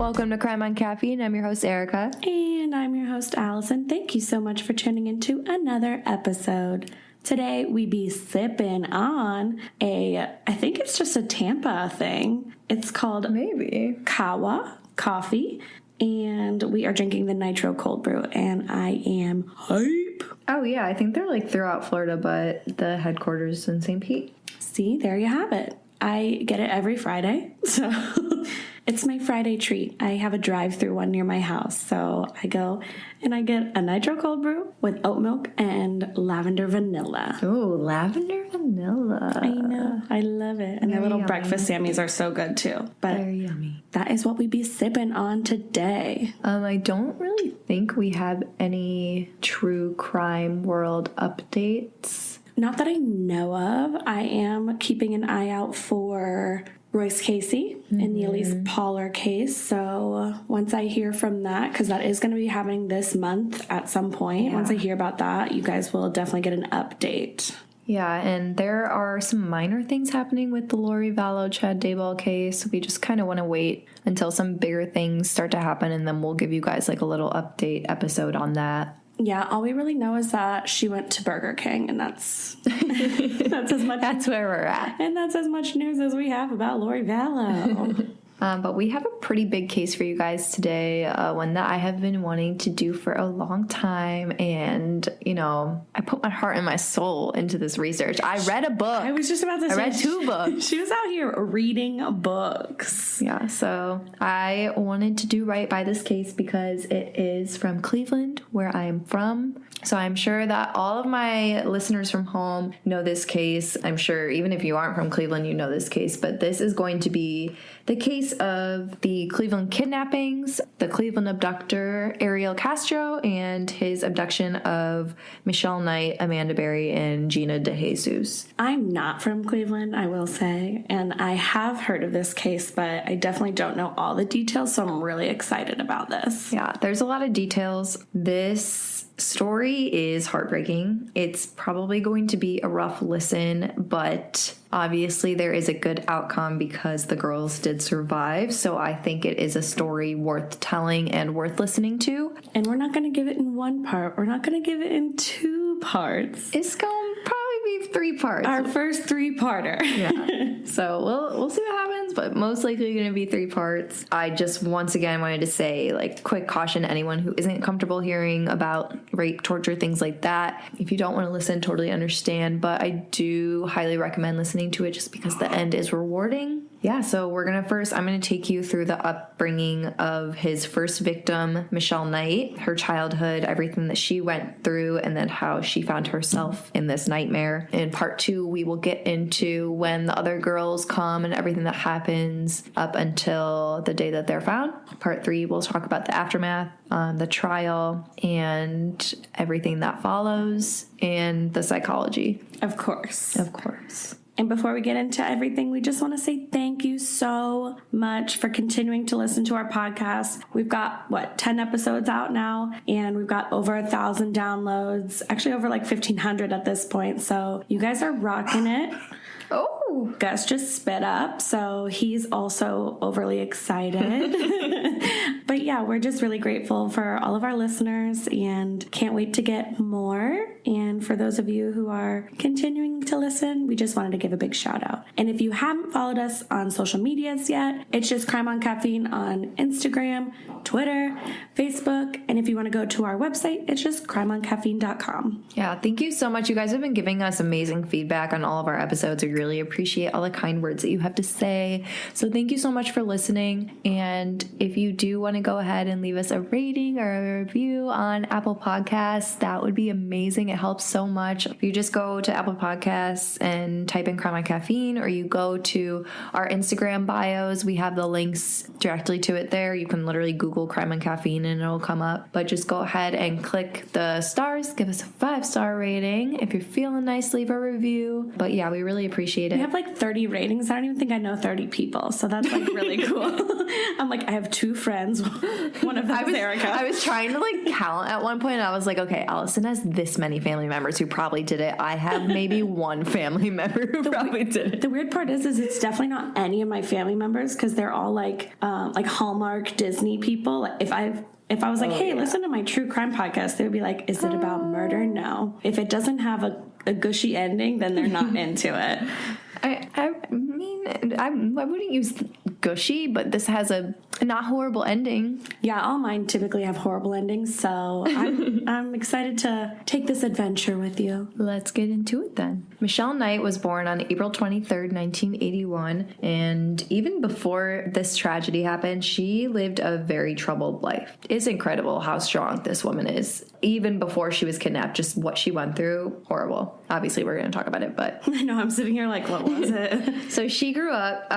Welcome to Crime on Caffeine. I'm your host, Erica. And I'm your host, Allison. Thank you so much for tuning into another episode. Today, we be sipping on I think it's just a Tampa thing. It's called Maybe Kawa Coffee. And we are drinking the Nitro Cold Brew. And I am hype. Oh, yeah. I think they're like throughout Florida, but the headquarters is in St. Pete. See, there you have it. I get it every Friday. So it's my Friday treat. I have a drive-through one near my house. So I go and I get a Nitro Cold Brew with oat milk and lavender vanilla. Oh, lavender vanilla. I know. I love it. And their little yummy. breakfast Sammies are so good too. But Very yummy. that is what we be sipping on today. I don't really think we have any true crime world updates. Not that I know of. I am keeping an eye out for Royce Casey and the Elise Poller case. So once I hear from that, because that is going to be happening this month at some point, once I hear about that, you guys will definitely get an update. Yeah, and there are some minor things happening with the Lori Vallow Chad Dayball case. We just kind of want to wait until some bigger things start to happen, and then we'll give you guys like a little update episode on that. Yeah, all we really know is that she went to Burger King, and that's as much. That's where we're at. And that's as much news as we have about Lori Vallow. But we have a pretty big case for you guys today, one that I have been wanting to do for a long time. And, you know, I put my heart and my soul into this research. I read a book. I was just about to say. I read 2 books. She was out here reading books. Yeah, so I wanted to do right by this case because it is from Cleveland, where I am from. So I'm sure that all of my listeners from home know this case. I'm sure even if you aren't from Cleveland, you know this case. But this is going to be the case of the Cleveland kidnappings, the Cleveland abductor, Ariel Castro, and his abduction of Michelle Knight, Amanda Berry, and Gina DeJesus. I'm not from Cleveland, I will say. And I have heard of this case, but I definitely don't know all the details. So I'm really excited about this. Yeah, there's a lot of details. This story is heartbreaking. It's probably going to be a rough listen, but obviously there is a good outcome because the girls did survive. So I think it is a story worth telling and worth listening to. And we're not going to give it in one part. We're not going to give it in 2 parts. It's going to probably be 3 parts. Our first 3-parter. Yeah. So we'll see what happens, but most likely going to be 3 parts. I just once again wanted to say, like, quick caution to anyone who isn't comfortable hearing about rape, torture, things like that. If you don't want to listen, totally understand, but I do highly recommend listening to it just because the end is rewarding. Yeah, so I'm going to take you through the upbringing of his first victim, Michelle Knight, her childhood, everything that she went through, and then how she found herself in this nightmare. In part 2, we will get into when the other girls come and everything that happens up until the day that they're found. Part 3, we'll talk about the aftermath, the trial, and everything that follows, and the psychology. Of course. Of course. And before we get into everything, we just want to say thank you so much for continuing to listen to our podcast. We've got, 10 episodes out now, and we've got over 1,000 downloads, actually over like 1,500 at this point. So you guys are rocking it. Oh, Gus just spit up, so he's also overly excited. But yeah, we're just really grateful for all of our listeners and can't wait to get more. And for those of you who are continuing to listen, we just wanted to give a big shout out. And if you haven't followed us on social medias yet, it's just Crime on Caffeine on Instagram, Twitter, Facebook. And if you want to go to our website, it's just crimeoncaffeine.com. Yeah, thank you so much. You guys have been giving us amazing feedback on all of our episodes. We really appreciate all the kind words that you have to say. So thank you so much for listening. And if you do want to go ahead and leave us a rating or a review on Apple Podcasts, that would be amazing. It helps so much. If you just go to Apple Podcasts and type in Crime on Caffeine, or you go to our Instagram bios, we have the links directly to it there. You can literally Google Crime on Caffeine and it'll come up. But just go ahead and click the stars. Give us a 5-star rating. If you're feeling nice, leave a review. But yeah, we really appreciate it. have like 30 ratings. I don't even think I know 30 people. So that's like really cool. I'm like, I have 2 friends. One of them is Erica. I was trying to like count at one point, and I was like, okay, Allison has this many family members who probably did it. I have maybe one family member who probably did it. The weird part is it's definitely not any of my family members, because they're all like Hallmark Disney people. Like if I was like, hey, listen to my true crime podcast, they would be like, is it about murder? No. If it doesn't have a gushy ending, then they're not into it. I mean, I wouldn't use gushy, but this has a not horrible ending. Yeah, all mine typically have horrible endings, so I'm excited to take this adventure with you. Let's get into it then. Michelle Knight was born on April 23rd, 1981, and even before this tragedy happened, she lived a very troubled life. It's incredible how strong this woman is. Even before she was kidnapped, just what she went through, horrible. Obviously, we're going to talk about it, but... I know, I'm sitting here like, what was it? So she grew up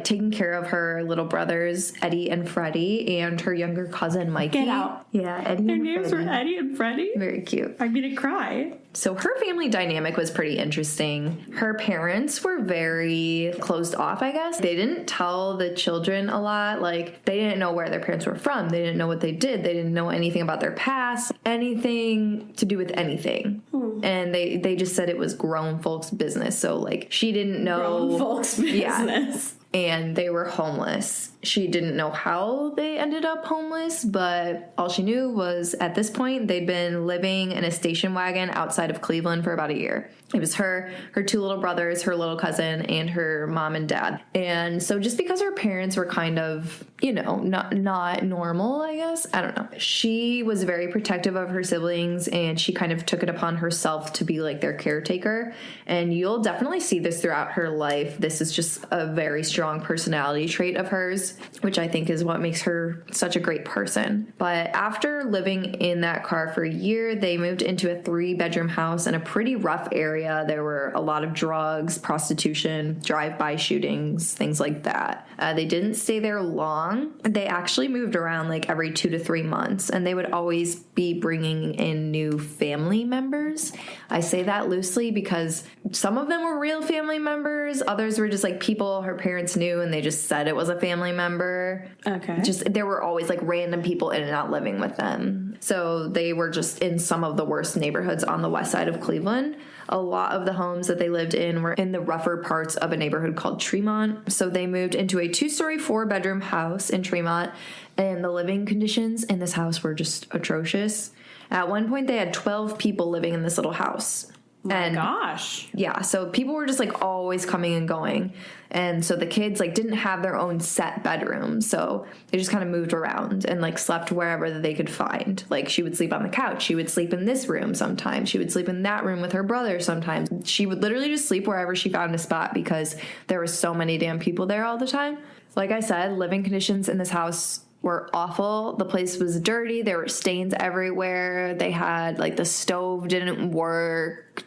taking care of her little brothers, Eddie and Freddie, and her younger cousin, Mikey. Get out. Yeah, Eddie Their and names Freddie. were Eddie and Freddie? Very cute. I'm going to cry. So her family dynamic was pretty interesting. Her parents were very closed off, I guess. They didn't tell the children a lot. Like, they didn't know where their parents were from. They didn't know what they did. They didn't know anything about their past, anything to do with anything. And they just said it was grown folks' business. So, like, she didn't know. Grown folks' business. Yeah. And they were homeless. She didn't know how they ended up homeless, but all she knew was at this point they'd been living in a station wagon outside of Cleveland for about a year. It was her 2 little brothers, her little cousin, and her mom and dad. And so just because her parents were kind of, not normal, I guess, I don't know. She was very protective of her siblings, and she kind of took it upon herself to be like their caretaker. And you'll definitely see this throughout her life. This is just a very strong personality trait of hers, which I think is what makes her such a great person. But after living in that car for a year, they moved into a 3-bedroom house in a pretty rough area. There were a lot of drugs, prostitution, drive-by shootings, things like that. They didn't stay there long. They actually moved around like every 2 to 3 months, and they would always be bringing in new family members. I say that loosely because some of them were real family members. Others were just like people her parents knew, and they just said it was a family member. Okay. There were always like random people in and out living with them. So they were just in some of the worst neighborhoods on the west side of Cleveland. A lot of the homes that they lived in were in the rougher parts of a neighborhood called Tremont. So they moved into a 2-story, 4-bedroom house in Tremont, and the living conditions in this house were just atrocious. At one point, they had 12 people living in this little house. My gosh. Yeah, so people were just like always coming and going. And so the kids like didn't have their own set bedroom. So they just kind of moved around and like slept wherever that they could find. Like she would sleep on the couch. She would sleep in this room sometimes. She would sleep in that room with her brother sometimes. She would literally just sleep wherever she found a spot because there were so many damn people there all the time. Like I said, living conditions in this house were awful. The place was dirty. There were stains everywhere. They had like the stove didn't work.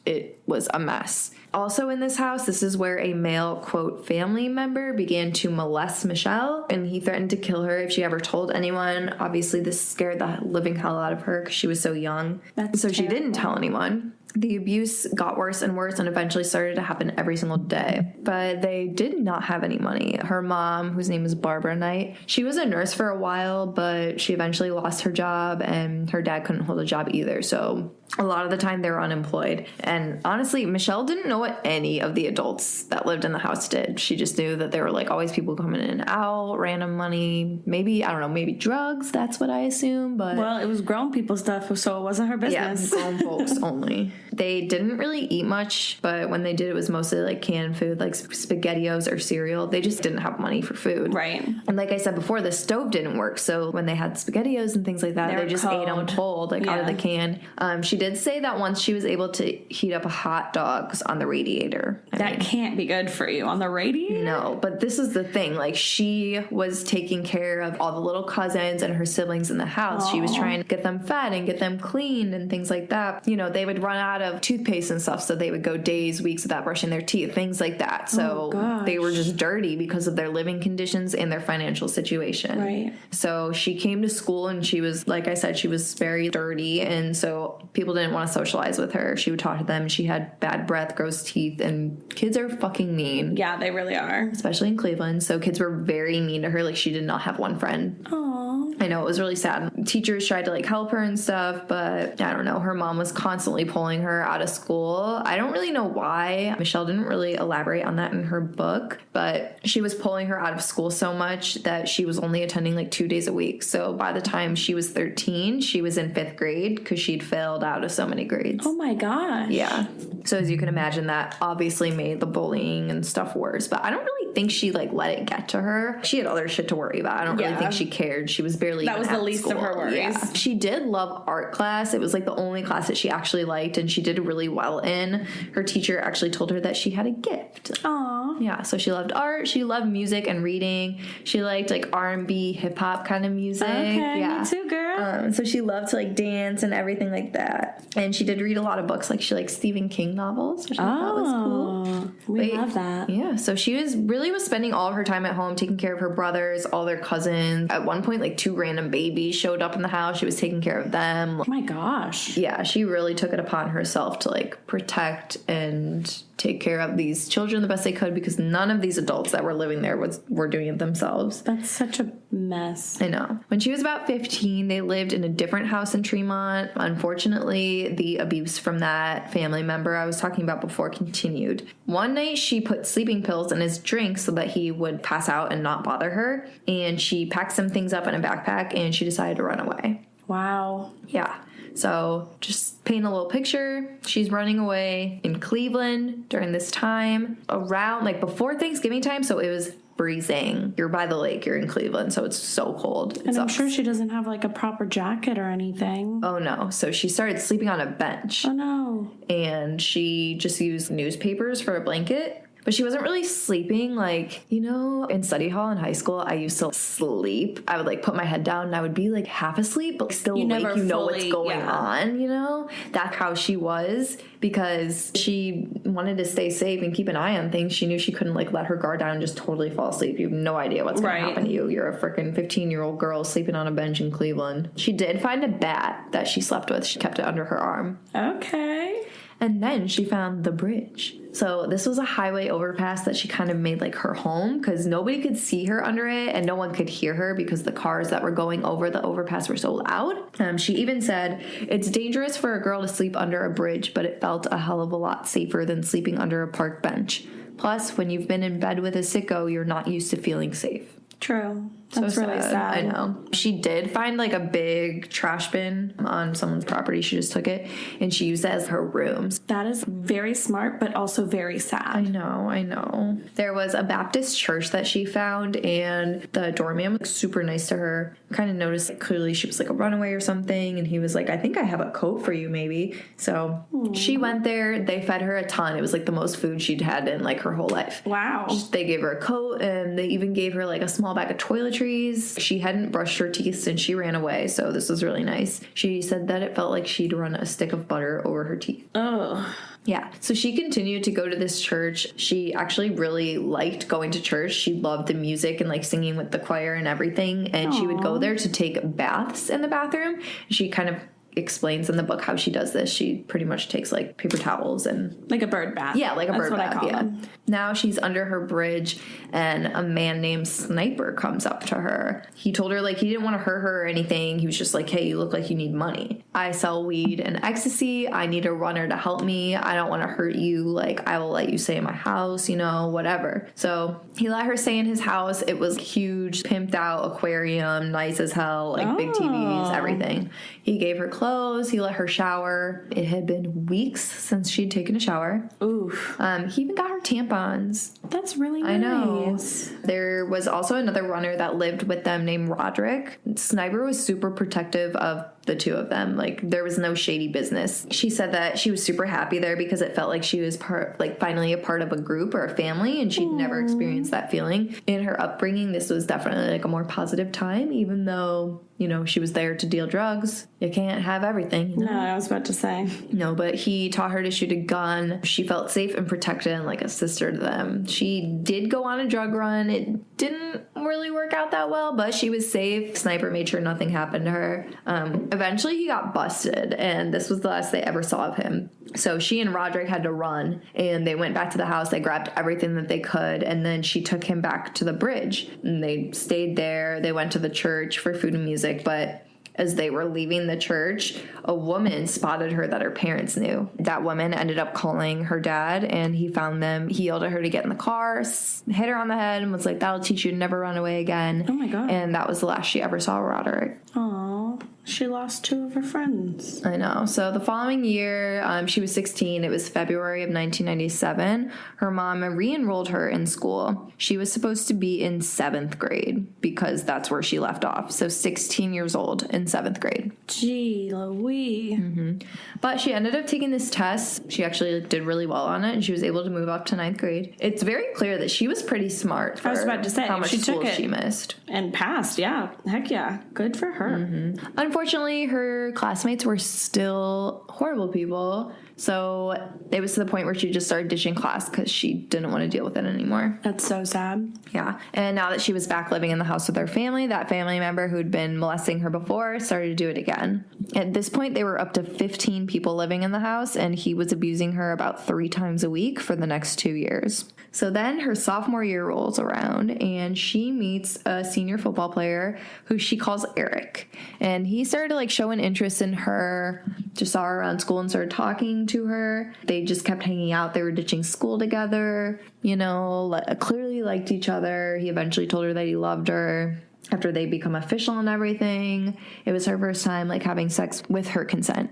It was a mess. Also in this house, this is where a male, quote, family member began to molest Michelle, and he threatened to kill her if she ever told anyone. Obviously, this scared the living hell out of her because she was so young. So she didn't tell anyone. The abuse got worse and worse and eventually started to happen every single day. But they did not have any money. Her mom, whose name was Barbara Knight, she was a nurse for a while, but she eventually lost her job, and her dad couldn't hold a job either. So a lot of the time they were unemployed. And honestly, Michelle didn't know what any of the adults that lived in the house did. She just knew that there were like always people coming in and out, random money, maybe, I don't know, maybe drugs. That's what I assume. But well, it was grown people stuff, so it wasn't her business. Yeah, grown folks only. They didn't really eat much, but when they did, it was mostly like canned food, like SpaghettiOs or cereal. They just didn't have money for food. Right. And like I said before, the stove didn't work. So when they had SpaghettiOs and things like that, they just ate them cold, like out of the can. She did say that once she was able to heat up hot dogs on the radiator. That can't be good for you on the radiator. No, but this is the thing. Like, she was taking care of all the little cousins and her siblings in the house. Aww. She was trying to get them fed and get them cleaned and things like that. You know, they would run out of toothpaste and stuff, so they would go days, weeks without brushing their teeth, things like that. So they were just dirty because of their living conditions and their financial situation. Right. So she came to school and she was, like I said, she was very dirty. And so people people didn't want to socialize with her. She would talk to them. She had bad breath, gross teeth, and kids are fucking mean. Yeah, they really are. Especially in Cleveland. So kids were very mean to her. Like, she did not have one friend. Aww. I know, it was really sad. Teachers tried to, like, help her and stuff, but I don't know. Her mom was constantly pulling her out of school. I don't really know why. Michelle didn't really elaborate on that in her book, but she was pulling her out of school so much that she was only attending, like, 2 days a week. So by the time she was 13, she was in 5th grade because she'd failed out of so many grades. Oh my gosh. Yeah. So as you can imagine, that obviously made the bullying and stuff worse, but I don't really think she, like, let it get to her. She had other shit to worry about. I don't really think she cared. She was barely That was the least of her worries. Yeah. She did love art class. It was, like, the only class that she actually liked, and she did really well in. Her teacher actually told her that she had a gift. Aww. Yeah, so she loved art. She loved music and reading. She liked, like, R&B, hip-hop kind of music. Okay, yeah. me too, girl. So she loved to, like, dance and everything like that. And she did read a lot of books. Like, she liked Stephen King novels, which I thought was cool. We love that. Yeah, so she was spending all of her time at home taking care of her brothers, all their cousins. At one point, like, 2 random babies showed up in the house. She was taking care of them. Oh my gosh. Yeah, she really took it upon herself to, like, protect and take care of these children the best they could, because none of these adults that were living there were doing it themselves. That's such a mess. I know. When she was about 15, they lived in a different house in Tremont. Unfortunately, the abuse from that family member I was talking about before continued. One night, she put sleeping pills in his drink so that he would pass out and not bother her, and she packed some things up in a backpack, and she decided to run away. Wow. Yeah. So just paint a little picture. She's running away in Cleveland during this time, around, like, before Thanksgiving time. So it was freezing. You're by the lake. You're in Cleveland. So it's so cold. And I'm sure she doesn't have, like, a proper jacket or anything. Oh, no. So she started sleeping on a bench. Oh, no. And she just used newspapers for a blanket. But she wasn't really sleeping. Like, you know, in study hall in high school, I used to sleep. I would, like, put my head down and I would be, like, half asleep, but still awake. You know what's going on, you know? That's how she was, because she wanted to stay safe and keep an eye on things. She knew she couldn't, like, let her guard down and just totally fall asleep. You have no idea what's going to happen to you. You're a freaking 15-year-old girl sleeping on a bench in Cleveland. She did find a bat that she slept with. She kept it under her arm. Okay. And then she found the bridge. So this was a highway overpass that she kind of made, like, her home, because nobody could see her under it and no one could hear her because the cars that were going over the overpass were so loud. She even said, "It's dangerous for a girl to sleep under a bridge, but it felt a hell of a lot safer than sleeping under a park bench. Plus, when you've been in bed with a sicko, you're not used to feeling safe." True. That's so really sad. I know. She did find, like, a big trash bin on someone's property. She just took it and she used it as her room. That is very smart, but also very sad. I know. There was a Baptist church that she found, and the doorman was super nice to her. Kind of noticed, like, clearly she was, like, a runaway or something, and he was like, "I think I have a coat for you, maybe." So she went there. They fed her a ton. It was, like, the most food she'd had in, like, her whole life. Wow. They gave her a coat, and they even gave her, like, a small bag of toiletries. She hadn't brushed her teeth since she ran away, so this was really nice. She said that it felt like she'd run a stick of butter over her teeth. Oh. Yeah. So she continued to go to this church. She actually really liked going to church. She loved the music and, like, singing with the choir and everything. And she would go there to take baths in the bathroom. She kind of explains in the book how she does this. She pretty much takes, like, paper towels and... Like a bird bath. Yeah, like a bird bath. That's what I call them. Now she's under her bridge, and a man named Sniper comes up to her. He told her, like, he didn't want to hurt her or anything. He was just like, "Hey, you look like you need money. I sell weed and ecstasy. I need a runner to help me. I don't want to hurt you. Like, I will let you stay in my house, you know, whatever." So he let her stay in his house. It was huge, pimped out aquarium, nice as hell, like, big TVs, everything. He gave her clothes. He let her shower. It had been weeks since she'd taken a shower. Oof. He even got her tampons. That's really nice. I know. There was also another runner that lived with them named Roderick. Sniper was super protective of the two of them. Like, there was no shady business. She said that she was super happy there because it felt like she was finally a part of a group or a family, and she'd never experienced that feeling. In her upbringing, this was definitely, like, a more positive time, even though, you know, she was there to deal drugs. You can't have everything. You know? No, I was about to say. No, but he taught her to shoot a gun. She felt safe and protected and like a sister to them. She did go on a drug run. It didn't really work out that well, but she was safe. Sniper made sure nothing happened to her. Eventually he got busted, and this was the last they ever saw of him. So she and Roderick had to run, and they went back to the house. They grabbed everything that they could, and then she took him back to the bridge, and they stayed there. They went to the church for food and music, but as they were leaving the church, a woman spotted her that her parents knew. That woman ended up calling her dad, and he found them. He yelled at her to get in the car, hit her on the head, and was like, "That'll teach you to never run away again." Oh my God. And that was the last she ever saw Roderick. Aw, she lost 2 of her friends. I know. So the following year, she was 16. It was February of 1997. Her mom re-enrolled her in school. She was supposed to be in 7th grade because that's where she left off. So 16 years old in 7th grade. Gee Louise. Mm-hmm. But she ended up taking this test. She actually did really well on it, and she was able to move up to 9th grade. It's very clear that she was pretty smart for I was about to say, how much she school took it she missed. And passed, yeah. Heck yeah. Good for her. Mm-hmm. Unfortunately, her classmates were still horrible people. So it was to the point where she just started ditching class because she didn't want to deal with it anymore. That's so sad. Yeah. And now that she was back living in the house with her family, that family member who'd been molesting her before started to do it again. At this point, they were up to 15 people living in the house, and he was abusing her about 3 times a week for the next 2 years. So then her sophomore year rolls around, and she meets a senior football player who she calls Eric. And he started to showing interest in her, just saw her around school and started talking to her. They just kept hanging out. They were ditching school together, clearly liked each other. He eventually told her that he loved her. After they become official and everything, it was her first time having sex with her consent,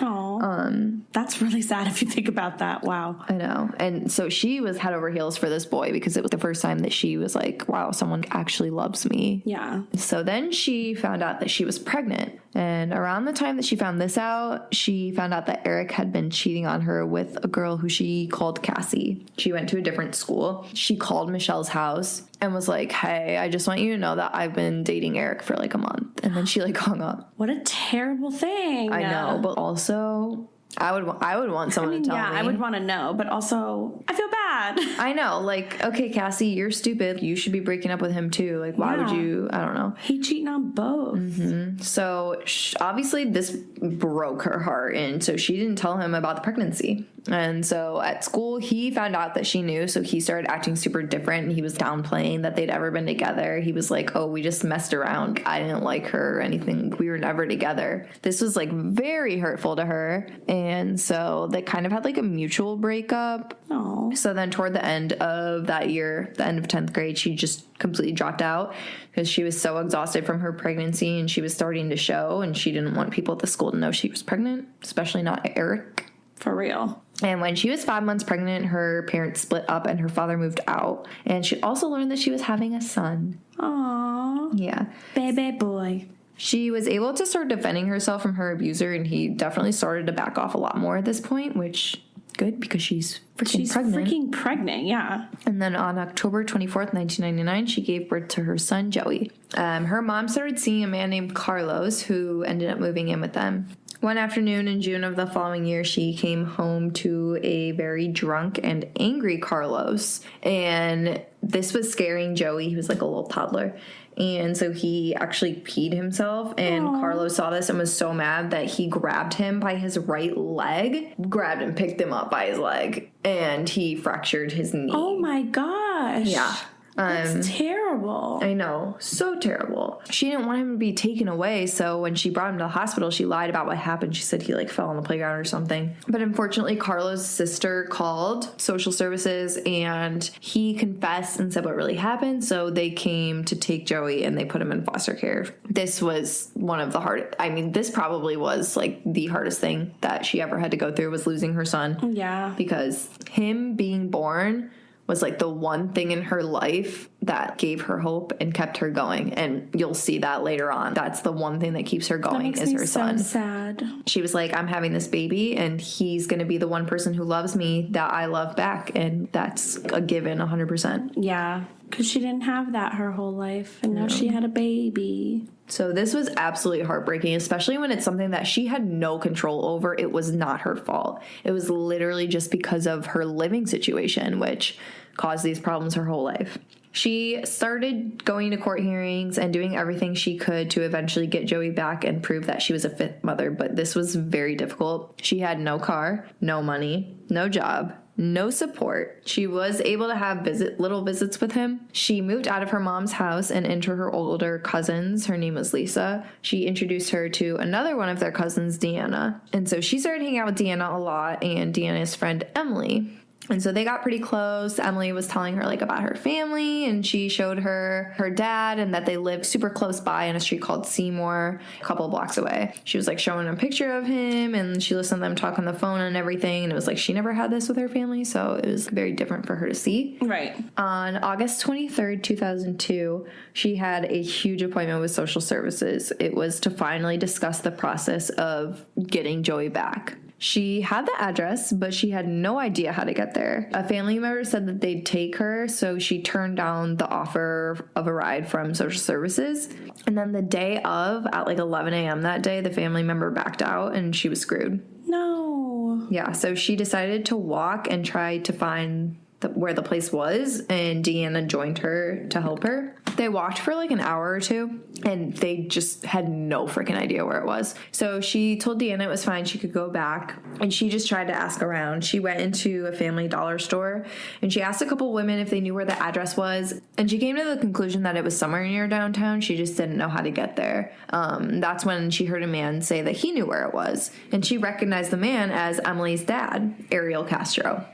Oh, that's really sad if you think about that. Wow. I know. And so she was head over heels for this boy because it was the first time that she was like, wow, someone actually loves me. Yeah. So then she found out that she was pregnant. And around the time that she found this out, she found out that Eric had been cheating on her with a girl who she called Cassie. She went to a different school. She called Michelle's house and was like, "Hey, I just want you to know that I've been dating Eric for a month." And then she hung up. What a terrible thing. I know, but also I would want someone to tell me. Yeah, I would want to know, but also I feel bad. I know, okay, Cassie, you're stupid. You should be breaking up with him too. Why would you? I don't know. He cheating on both. Mm-hmm. So obviously this broke her heart, and so she didn't tell him about the pregnancy. And so at school, he found out that she knew, so he started acting super different, and he was downplaying that they'd ever been together. He was like, "Oh, we just messed around. I didn't like her or anything. We were never together." This was very hurtful to her, and so they kind of had a mutual breakup. Oh. So then toward the end of that year, the end of 10th grade, she just completely dropped out because she was so exhausted from her pregnancy, and she was starting to show, and she didn't want people at the school to know she was pregnant, especially not Eric. For real. And when she was 5 months pregnant, her parents split up and her father moved out. And she also learned that she was having a son. Aww. Yeah. Baby boy. She was able to start defending herself from her abuser, and he definitely started to back off a lot more at this point, which good because she's freaking pregnant. Yeah. And then on October 24th, 1999, she gave birth to her son, Joey. Her mom started seeing a man named Carlos who ended up moving in with them. One afternoon in June of the following year, she came home to a very drunk and angry Carlos. And this was scaring Joey. He was a little toddler. And so he actually peed himself. And Aww. Carlos saw this and was so mad that he grabbed him by his right leg, grabbed and picked him up by his leg. And he fractured his knee. Oh my gosh. Yeah. That's terrible. I know. So terrible. She didn't want him to be taken away, so when she brought him to the hospital, she lied about what happened. She said he fell on the playground or something. But unfortunately, Carlos' sister called social services, and he confessed and said what really happened, so they came to take Joey, and they put him in foster care. This was one of the hardest. This probably was, the hardest thing that she ever had to go through, was losing her son. Yeah. Because him being born was the one thing in her life that gave her hope and kept her going. And you'll see that later on. That's the one thing that keeps her going, is her son. So sad. She was like, "I'm having this baby, and he's going to be the one person who loves me that I love back." And that's a given 100%. Yeah. Because she didn't have that her whole life. And now she had a baby. So this was absolutely heartbreaking, especially when it's something that she had no control over. It was not her fault. It was literally just because of her living situation, which caused these problems her whole life. She started going to court hearings and doing everything she could to eventually get Joey back and prove that she was a fit mother, but this was very difficult. She had no car, no money, no job, no support. She was able to have little visits with him. She moved out of her mom's house and into her older cousins. Her name was Lisa. She introduced her to another one of their cousins, Deanna. And so she started hanging out with Deanna a lot and Deanna's friend, Emily. And so they got pretty close. Emily was telling her like about her family, and she showed her her dad and that they lived super close by in a street called Seymour, a couple of blocks away. She was like showing a picture of him, and she listened to them talk on the phone and everything. And it was like she never had this with her family, so it was very different for her to see. Right. On August 23rd, 2002, she had a huge appointment with social services. It was to finally discuss the process of getting Joey back. She had the address, but she had no idea how to get there. A family member said that they'd take her, so she turned down the offer of a ride from social services. And then the day of, at like 11 a.m. that day, the family member backed out and she was screwed. No. Yeah, so she decided to walk and try to find where the place was, and Deanna joined her to help her. They walked for like an hour or two, and they just had no freaking idea where it was. So she told Deanna it was fine, she could go back, and she just tried to ask around. She went into a Family Dollar store, and she asked a couple women if they knew where the address was, and she came to the conclusion that it was somewhere near downtown. She just didn't know how to get there. That's when she heard a man say that he knew where it was, and she recognized the man as Emily's dad, Ariel Castro.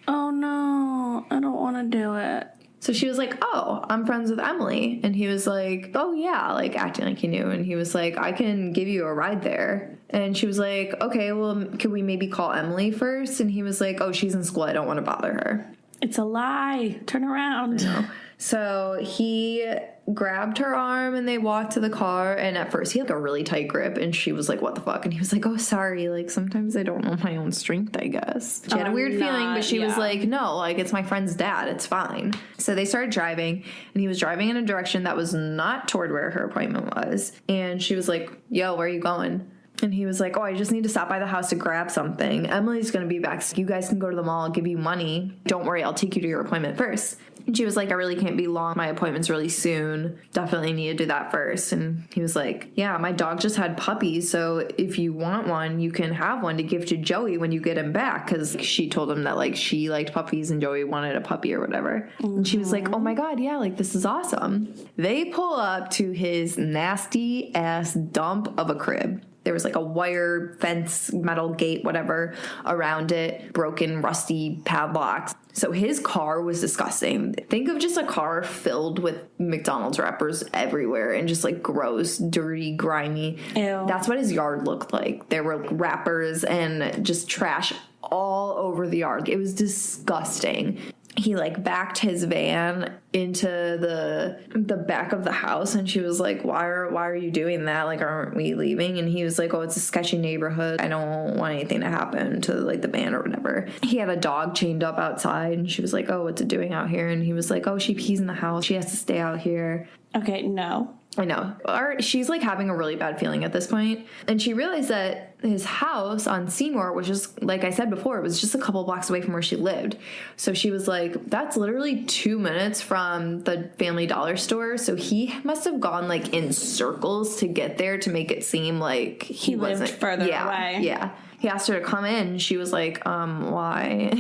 Oh no, I don't want to do it. So she was like, oh, I'm friends with Emily. And he was like, oh yeah, like acting like he knew. And he was like, I can give you a ride there. And she was like, okay, well, could we maybe call Emily first? And he was like, oh, she's in school, I don't want to bother her. It's a lie. Turn around. No. So he grabbed her arm and they walked to the car, and at first he had like a really tight grip, and she was like, what the fuck? And he was like, oh, sorry, like sometimes I don't know my own strength, I guess. She had a weird feeling, but she was like, no, like it's my friend's dad, it's fine. So they started driving, and he was driving in a direction that was not toward where her appointment was, and she was like, yo, where are you going? And he was like, oh, I just need to stop by the house to grab something. Emily's going to be back, so you guys can go to the mall, I'll give you money. Don't worry, I'll take you to your appointment first. And she was like, I really can't be long. My appointment's really soon. Definitely need to do that first. And he was like, yeah, my dog just had puppies, so if you want one, you can have one to give to Joey when you get him back. Because she told him that, like, she liked puppies and Joey wanted a puppy or whatever. Mm-hmm. And she was like, oh my God, yeah, like, this is awesome. They pull up to his nasty-ass dump of a crib. There was like a wire fence, metal gate, whatever, around it, broken, rusty padlocks. So his car was disgusting. Think of just a car filled with McDonald's wrappers everywhere and just like gross, dirty, grimy. Ew. That's what his yard looked like. There were wrappers and just trash all over the yard. It was disgusting. He like backed his van into the back of the house, and she was like, why are you doing that? Like, aren't we leaving? And he was like, oh, it's a sketchy neighborhood. I don't want anything to happen to like the van or whatever. He had a dog chained up outside, and she was like, oh, what's it doing out here? And he was like, oh, she pees in the house. She has to stay out here. Okay, no. I know. She's like having a really bad feeling at this point. And she realized that his house on Seymour was just, like I said before, it was just a couple blocks away from where she lived. So she was like, that's literally 2 minutes from the Family Dollar store. So he must have gone like in circles to get there to make it seem like he lived wasn't further away. Yeah. He asked her to come in. She was like, why?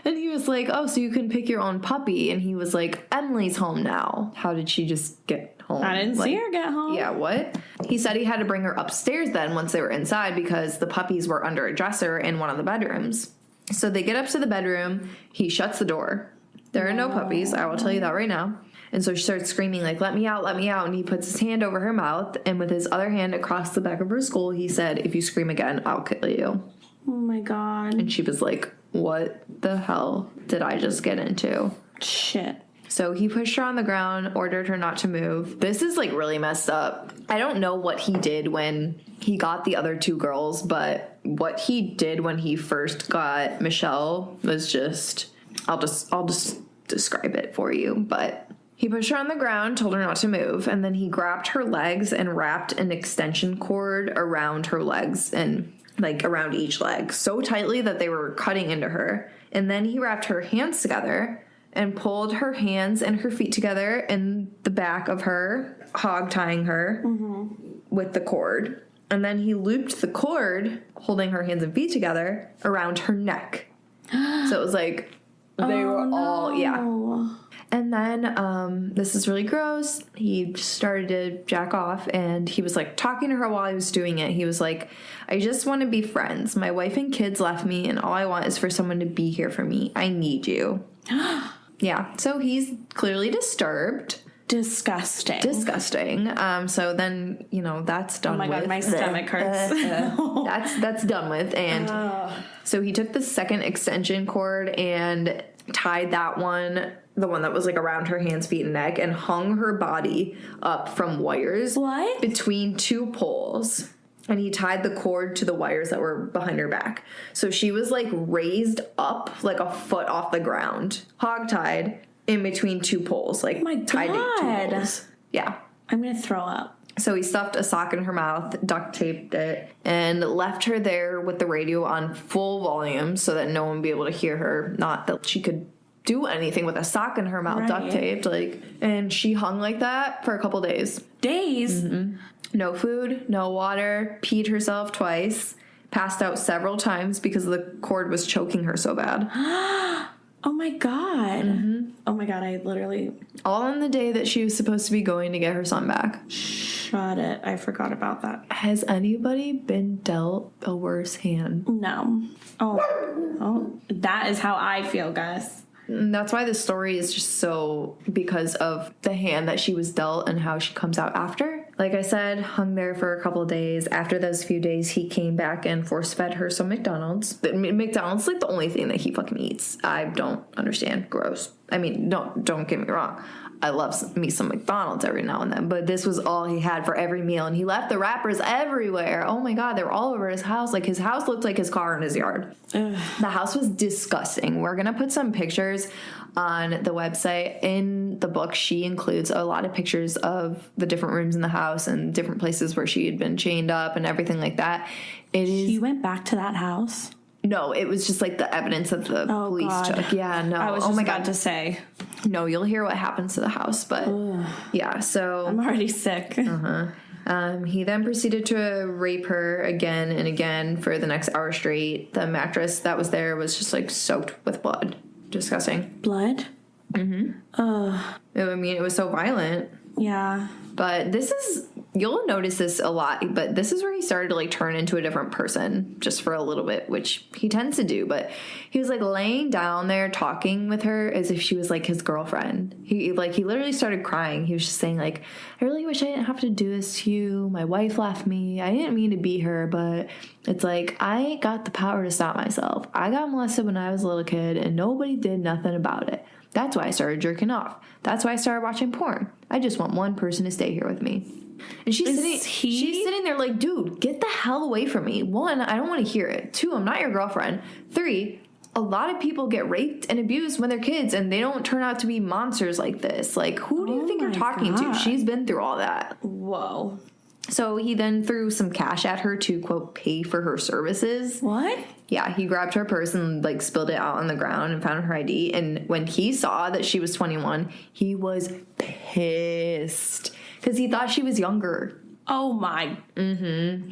And he was like, oh, so you can pick your own puppy. And he was like, Emily's home now. How did she just get home? I didn't see her get home. Yeah, what? He said he had to bring her upstairs then once they were inside because the puppies were under a dresser in one of the bedrooms. So they get up to the bedroom. He shuts the door. There are no puppies. I will tell you that right now. And so she starts screaming, like, let me out, let me out. And he puts his hand over her mouth. And with his other hand across the back of her skull, he said, if you scream again, I'll kill you. Oh, my God. And she was like, what the hell did I just get into? Shit. So he pushed her on the ground, ordered her not to move. This is, like, really messed up. I don't know what he did when he got the other two girls, but what he did when he first got Michelle was just, I'll just describe it for you, but... He pushed her on the ground, told her not to move, and then he grabbed her legs and wrapped an extension cord around her legs and, like, around each leg so tightly that they were cutting into her. And then he wrapped her hands together and pulled her hands and her feet together in the back of her, hog tying her with the cord. And then he looped the cord, holding her hands and feet together, around her neck. So it was like they were all, yeah. And then this is really gross. He started to jack off, and he was like talking to her while he was doing it. He was like, I just want to be friends. My wife and kids left me, and all I want is for someone to be here for me. I need you. Yeah. So he's clearly disturbed. Disgusting. So then, that's done with. Oh my God, my stomach hurts. That's done with. And so he took the second extension cord and tied that one, the one that was like around her hands, feet, and neck, and hung her body up from wires. What? Between two poles. And he tied the cord to the wires that were behind her back. So she was like raised up like a foot off the ground, hog-tied in between two poles, like tied to two poles. Yeah. I'm going to throw up. So he stuffed a sock in her mouth, duct taped it, and left her there with the radio on full volume so that no one would be able to hear her. Not that she could do anything with a sock in her mouth, duct taped. And she hung like that for a couple days. Days? Mm-hmm. No food, no water, peed herself twice, passed out several times because the cord was choking her so bad. Oh my God. Mm-hmm. Oh my God, I literally... All on the day that she was supposed to be going to get her son back. Shut it. I forgot about that. Has anybody been dealt a worse hand? No. Oh, that is how I feel, Gus. And that's why this story is just so, because of the hand that she was dealt and how she comes out after. Like I said, hung there for a couple of days. After those few days, he came back and force-fed her some McDonald's. McDonald's is like the only thing that he fucking eats. I don't understand. Gross. I mean, don't get me wrong. I love me some McDonald's every now and then, but this was all he had for every meal, and he left the wrappers everywhere. Oh my God, they were all over his house. Like, his house looked like his car in his yard. Ugh. The house was disgusting. We're gonna put some pictures on the website. In the book, she includes a lot of pictures of the different rooms in the house and different places where she had been chained up and everything like that. She went back to that house? No, it was just like the evidence that the police took. Yeah, no. I was just about to say. No, you'll hear what happens to the house, but yeah, so. I'm already sick. He then proceeded to rape her again and again for the next hour straight. The mattress that was there was just like soaked with blood. Disgusting. Blood? Mm-hmm. I mean, it was so violent. Yeah. But you'll notice this a lot, but this is where he started to like turn into a different person just for a little bit, which he tends to do. But he was like laying down there talking with her as if she was like his girlfriend. He literally started crying. He was just saying like, I really wish I didn't have to do this to you. My wife left me. I didn't mean to beat her, but it's like, I got the power to stop myself. I got molested when I was a little kid and nobody did nothing about it. That's why I started jerking off. That's why I started watching porn. I just want one person to stay here with me. And she's sitting there like, dude, get the hell away from me. 1, I don't want to hear it. 2, I'm not your girlfriend. 3, a lot of people get raped and abused when they're kids and they don't turn out to be monsters like this. Like, who do you think you're talking to? She's been through all that. Whoa. So he then threw some cash at her to, quote, pay for her services. What? Yeah, he grabbed her purse and, like, spilled it out on the ground and found her ID. And when he saw that she was 21, he was pissed because he thought she was younger. Oh, my. Mm-hmm.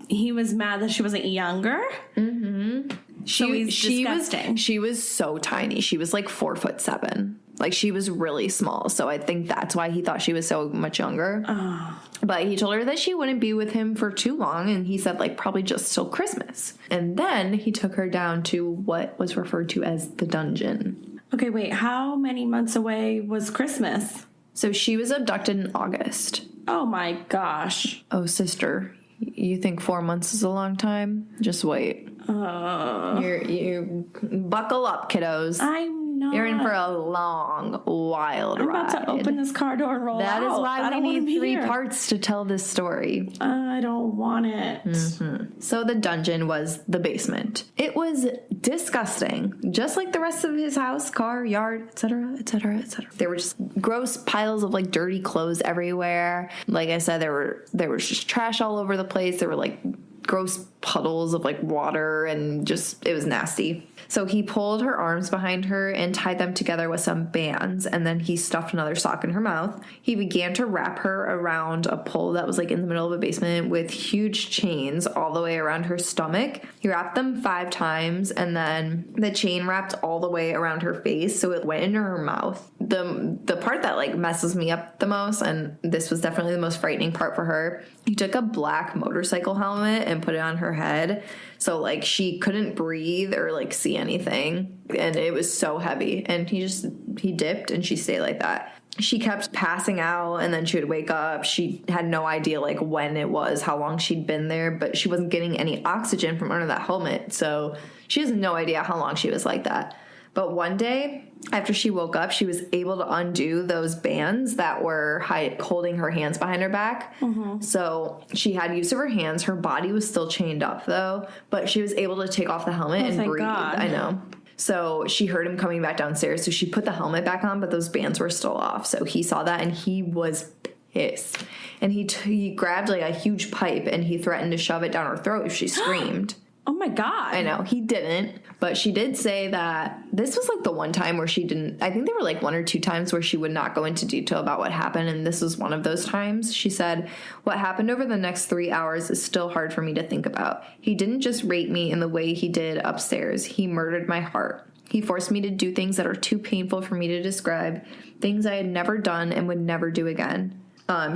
He was mad that she wasn't younger? Mm-hmm. Disgusting. She was so tiny. She was, like, 4'7". Like, she was really small. So I think that's why he thought she was so much younger. Oh. But he told her that she wouldn't be with him for too long, and he said, like, probably just till Christmas. And then he took her down to what was referred to as the dungeon. Okay, wait, how many months away was Christmas? So she was abducted in August. Oh, my gosh. Oh, sister, you think 4 months is a long time? Just wait. You buckle up, kiddos. I'm not. You're in for a long, wild ride. I'm about to open this car door and roll out. That is why we need 3 parts to tell this story. I don't want it. Mm-hmm. So the dungeon was the basement. It was disgusting, just like the rest of his house, car, yard, etc., etc., etc. There were just gross piles of like dirty clothes everywhere. Like I said, there was just trash all over the place. There were like gross puddles of like water and just, it was nasty. So he pulled her arms behind her and tied them together with some bands, and then he stuffed another sock in her mouth. He began to wrap her around a pole that was like in the middle of a basement with huge chains all the way around her stomach. He wrapped them 5 times, and then the chain wrapped all the way around her face, so it went into her mouth. The part that like messes me up the most, and this was definitely the most frightening part for her, he took a black motorcycle helmet and put it on her head, so like she couldn't breathe or like see anything, and it was so heavy. And he dipped, and she stayed like that. She kept passing out, and then she would wake up. She had no idea like when it was, how long she'd been there, but she wasn't getting any oxygen from under that helmet, so she has no idea how long she was like that. But one day, after she woke up, she was able to undo those bands that were holding her hands behind her back. Mm-hmm. So she had use of her hands. Her body was still chained up, though, but she was able to take off the helmet and breathe. God. I know. So she heard him coming back downstairs, so she put the helmet back on, but those bands were still off. So he saw that, and he was pissed. And he grabbed like a huge pipe, and he threatened to shove it down her throat if she screamed. Oh my God. I know, he didn't, but she did say that this was like the one time where she didn't, I think there were like 1 or 2 times where she would not go into detail about what happened, and this was one of those times. She said, "What happened over the next 3 hours is still hard for me to think about. He didn't just rape me in the way he did upstairs. He murdered my heart. He forced me to do things that are too painful for me to describe, things I had never done and would never do again."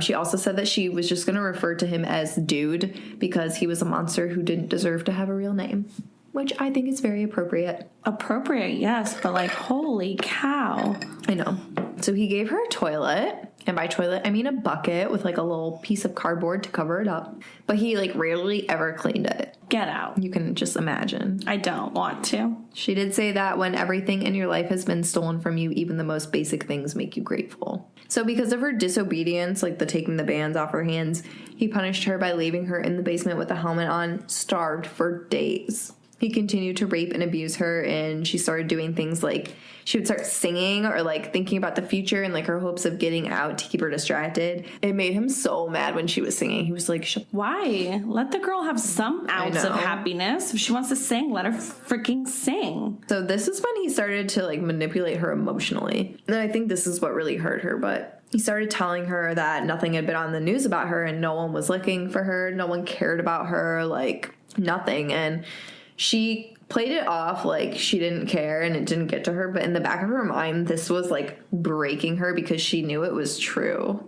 She also said that she was just going to refer to him as Dude because he was a monster who didn't deserve to have a real name, which I think is very appropriate. Appropriate, yes, but like, holy cow. I know. So he gave her a toilet, and by toilet, I mean a bucket with like a little piece of cardboard to cover it up, but he like rarely ever cleaned it. Get out. You can just imagine. I don't want to. She did say that when everything in your life has been stolen from you, even the most basic things make you grateful. So because of her disobedience, like the taking the bands off her hands, he punished her by leaving her in the basement with a helmet on, starved for days. He continued to rape and abuse her, and she started doing things like she would start singing or like thinking about the future and like her hopes of getting out to keep her distracted. It made him so mad when she was singing. He was like, why? Let the girl have some ounce of happiness. If she wants to sing, let her freaking sing. So this is when he started to like manipulate her emotionally. And I think this is what really hurt her, but he started telling her that nothing had been on the news about her and no one was looking for her. No one cared about her, like nothing. And she played it off like she didn't care and it didn't get to her, but in the back of her mind, this was like breaking her because she knew it was true.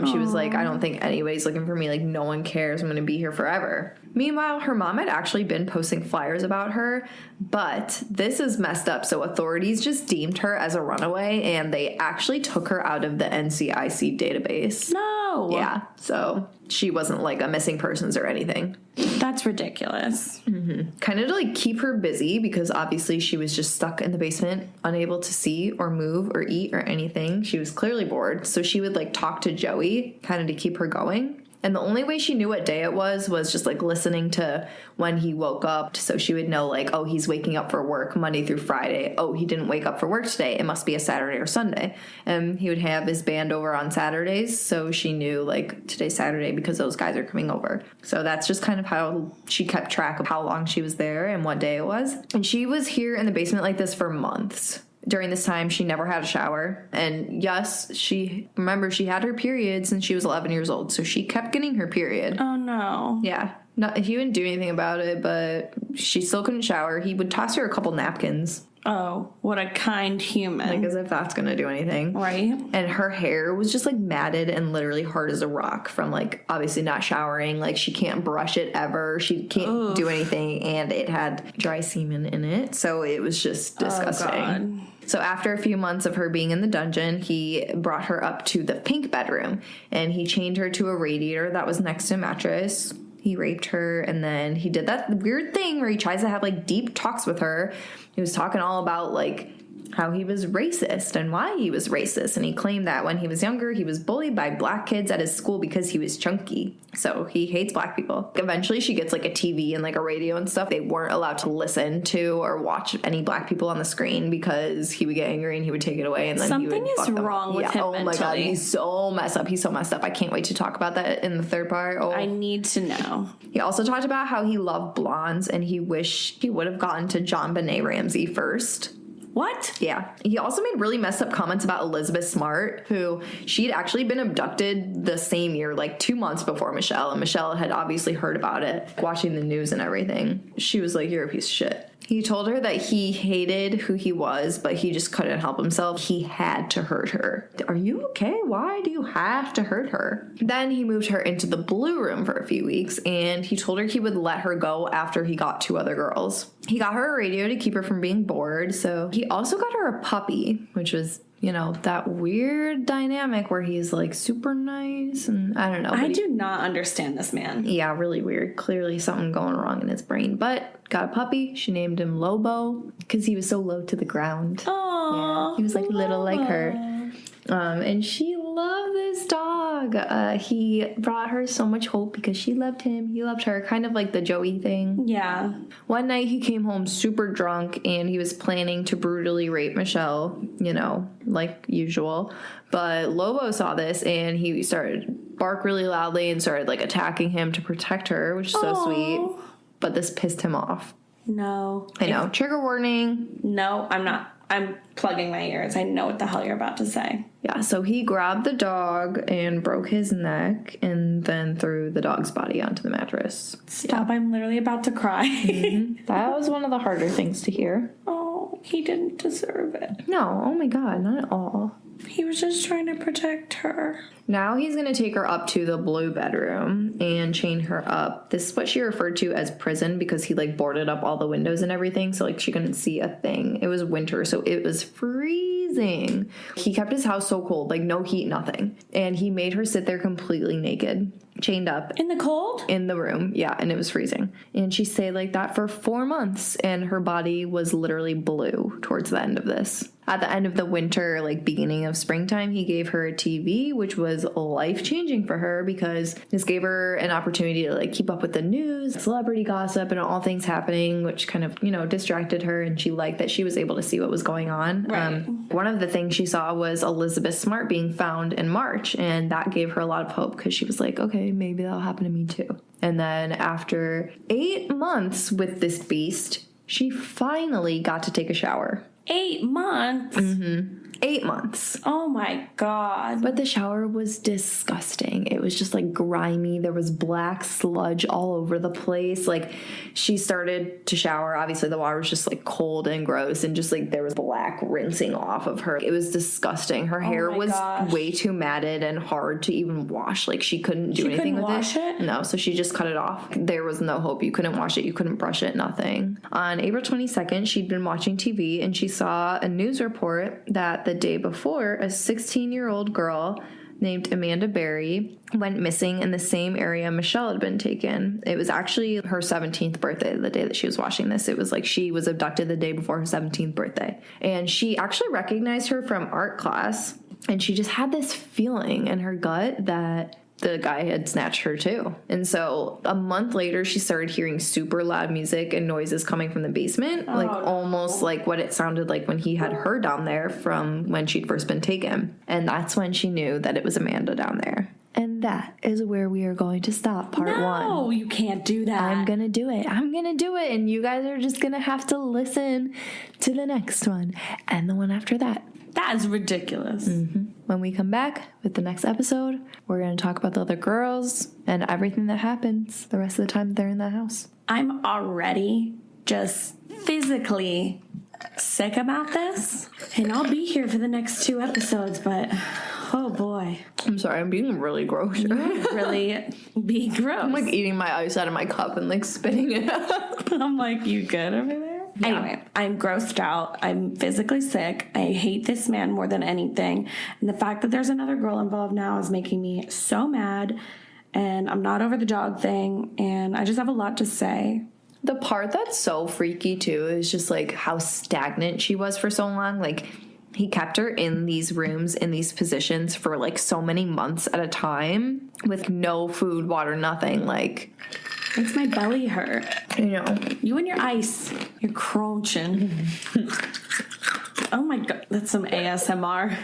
She was like, I don't think anybody's looking for me. Like, no one cares. I'm going to be here forever. Meanwhile, her mom had actually been posting flyers about her, but this is messed up. So authorities just deemed her as a runaway, and they actually took her out of the NCIC database. No. Yeah. So she wasn't like a missing persons or anything. That's ridiculous. Mm-hmm. Kind of to like keep her busy because obviously she was just stuck in the basement, unable to see or move or eat or anything. She was clearly bored. So she would like talk to Joey kind of to keep her going. And the only way she knew what day it was just like listening to when he woke up. So she would know like, oh, he's waking up for work Monday through Friday. Oh, he didn't wake up for work today. It must be a Saturday or Sunday. And he would have his band over on Saturdays. So she knew like today's Saturday because those guys are coming over. So that's just kind of how she kept track of how long she was there and what day it was. And she was here in the basement like this for months. During this time, she never had a shower. And yes, she had her period since she was 11 years old. So she kept getting her period. Oh, no. Yeah. He wouldn't do anything about it, but she still couldn't shower. He would toss her a couple napkins. Oh, what a kind human. Like, as if that's going to do anything. Right. And her hair was just, like, matted and literally hard as a rock from, like, obviously not showering. Like, she can't brush it ever. She can't do anything. And it had dry semen in it. So it was just disgusting. Oh, God. So after a few months of her being in the dungeon, he brought her up to the pink bedroom. And he chained her to a radiator that was next to a mattress. He raped her, and then he did that weird thing where he tries to have, like, deep talks with her. He was talking all about, like, how he was racist and why he was racist. And he claimed that when he was younger, he was bullied by black kids at his school because he was chunky. So he hates black people. Eventually, she gets like a TV and like a radio and stuff. They weren't allowed to listen to or watch any black people on the screen because he would get angry and he would take it away. And then something he would is wrong with him. Oh my God, he's so messed up. He's so messed up. I can't wait to talk about that in the third part. Oh, I need to know. He also talked about how he loved blondes and he wished he would have gotten to John Benet Ramsey first. What? Yeah. He also made really messed up comments about Elizabeth Smart, who she'd actually been abducted the same year, like 2 months before Michelle. And Michelle had obviously heard about it, watching the news and everything. She was like, you're a piece of shit. He told her that he hated who he was, but he just couldn't help himself. He had to hurt her. Are you okay? Why do you have to hurt her? Then he moved her into the blue room for a few weeks, and he told her he would let her go after he got 2 other girls. He got her a radio to keep her from being bored, so he also got her a puppy, which was, you know, that weird dynamic where he's like super nice and I don't know. I do not understand this man. Yeah, really weird. Clearly something going wrong in his brain. But got a puppy. She named him Lobo because he was so low to the ground. Oh, yeah, he was like little like her. And she loved this dog. He brought her so much hope because she loved him. He loved her. Kind of like the Joey thing. Yeah. One night he came home super drunk and he was planning to brutally rape Michelle, you know, like usual. But Lobo saw this and he started bark really loudly and started like attacking him to protect her, which is so sweet. But this pissed him off. No. I know. Trigger warning. No, I'm not. I'm plugging my ears. I know what the hell you're about to say. Yeah, so he grabbed the dog and broke his neck and then threw the dog's body onto the mattress. Stop, I'm literally about to cry. Mm-hmm. That was one of the harder things to hear. Oh, he didn't deserve it. No, oh my God, not at all. He was just trying to protect her. Now he's going to take her up to the blue bedroom and chain her up. This is what she referred to as prison because he like boarded up all the windows and everything. So like she couldn't see a thing. It was winter, so it was freezing. He kept his house so cold, like no heat, nothing. And he made her sit there completely naked, chained up. In the cold? In the room, yeah, and it was freezing. And she stayed like that for 4 months, and her body was literally blue towards the end of this. At the end of the winter, like beginning of springtime, he gave her a TV, which was life-changing for her because this gave her an opportunity to like keep up with the news, celebrity gossip, and all things happening, which kind of, you know, distracted her, and she liked that she was able to see what was going on. Right. One of the things she saw was Elizabeth Smart being found in March, and that gave her a lot of hope because she was like, okay, maybe that'll happen to me too. And then after 8 months with this beast, she finally got to take a shower. 8 months? Mm-hmm. 8 months. Oh my God. But the shower was disgusting. It was just like grimy. There was black sludge all over the place. Like she started to shower. Obviously the water was just like cold and gross and just like there was black rinsing off of her. It was disgusting. Her hair was way too matted and hard to even wash. Like she couldn't do anything with it. No, so she just cut it off. There was no hope. You couldn't wash it. You couldn't brush it. Nothing. On April 22nd, she'd been watching TV and she saw a news report that the day before, a 16-year-old girl named Amanda Berry went missing in the same area Michelle had been taken. It was actually her 17th birthday, the day that she was watching this. It was like she was abducted the day before her 17th birthday. And she actually recognized her from art class, and she just had this feeling in her gut that the guy had snatched her too. And so a month later, she started hearing super loud music and noises coming from the basement, almost like what it sounded like when he had her down there from when she'd first been taken. And that's when she knew that it was Amanda down there. And that is where we are going to stop part 1. No, you can't do that. I'm going to do it. And you guys are just going to have to listen to the next one and the one after that. That is ridiculous. Mm-hmm. When we come back with the next episode, we're going to talk about the other girls and everything that happens the rest of the time they're in the house. I'm already just physically sick about this. And I'll be here for the next 2 episodes, but oh boy. I'm sorry, I'm being really gross. You're really being gross. I'm like eating my ice out of my cup and like spitting it out. I'm like, you good over there? Yeah. Anyway, I'm grossed out. I'm physically sick. I hate this man more than anything. And the fact that there's another girl involved now is making me so mad. And I'm not over the dog thing. And I just have a lot to say. The part that's so freaky too is just like how stagnant she was for so long. Like, he kept her in these rooms, in these positions for like so many months at a time with no food, water, nothing. Like, makes my belly hurt. I know. You and your ice. You're crunching. Oh my God. That's some ASMR.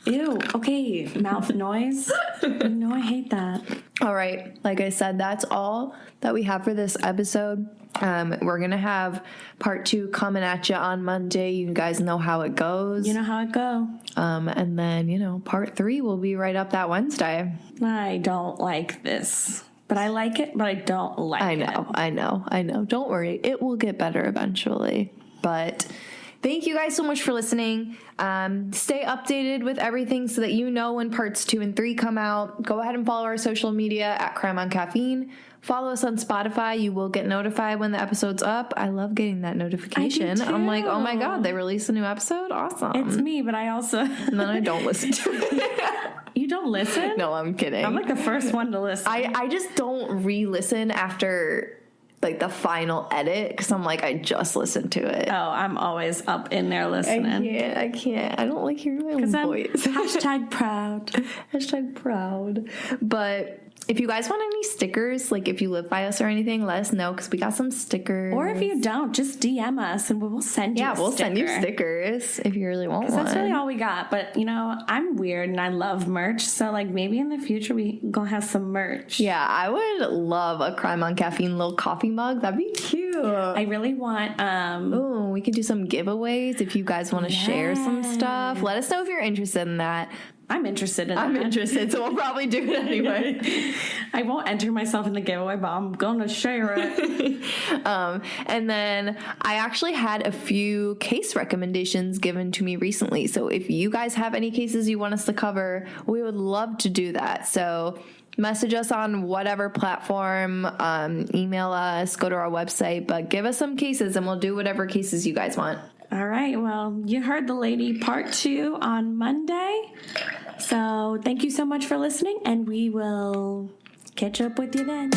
Ew. Okay. Mouth noise. You know I hate that. All right. Like I said, that's all that we have for this episode. We're going to have part 2 coming at you on Monday. You guys know how it goes. You know how it go. And then, part 3 will be right up that Wednesday. I don't like this. But I like it, but I don't like it. I know. Don't worry. It will get better eventually. But thank you guys so much for listening. Stay updated with everything so that you know when parts 2 and 3 come out. Go ahead and follow our social media at Crime on Caffeine. Follow us on Spotify. You will get notified when the episode's up. I love getting that notification. I do too. I'm like, oh my God, they released a new episode? Awesome. It's me, but I also... And then I don't listen to it. You don't listen? No, I'm kidding. I'm like the first one to listen. I just don't re-listen after like the final edit because I'm like, I just listened to it. Oh, I'm always up in there listening. I can't. I don't like hearing my own voice. Hashtag proud. Hashtag proud. But if you guys want any stickers, like if you live by us or anything, let us know because we got some stickers. Or if you don't, just DM us and we'll send you a sticker. Yeah, we'll send you stickers if you really want one. That's really all we got. But, I'm weird and I love merch. So, like, maybe in the future we gonna have some merch. Yeah, I would love a Crime on Caffeine little coffee mug. That'd be cute. I really want... Ooh, we could do some giveaways if you guys want to share some stuff. Let us know if you're interested in that. I'm interested in that. I'm interested, so we'll probably do it anyway. I won't enter myself in the giveaway, but I'm going to share it. And then I actually had a few case recommendations given to me recently. So if you guys have any cases you want us to cover, we would love to do that. So message us on whatever platform, email us, go to our website, but give us some cases and we'll do whatever cases you guys want. All right. Well, you heard the lady part 2 on Monday. So thank you so much for listening, and we will catch up with you then.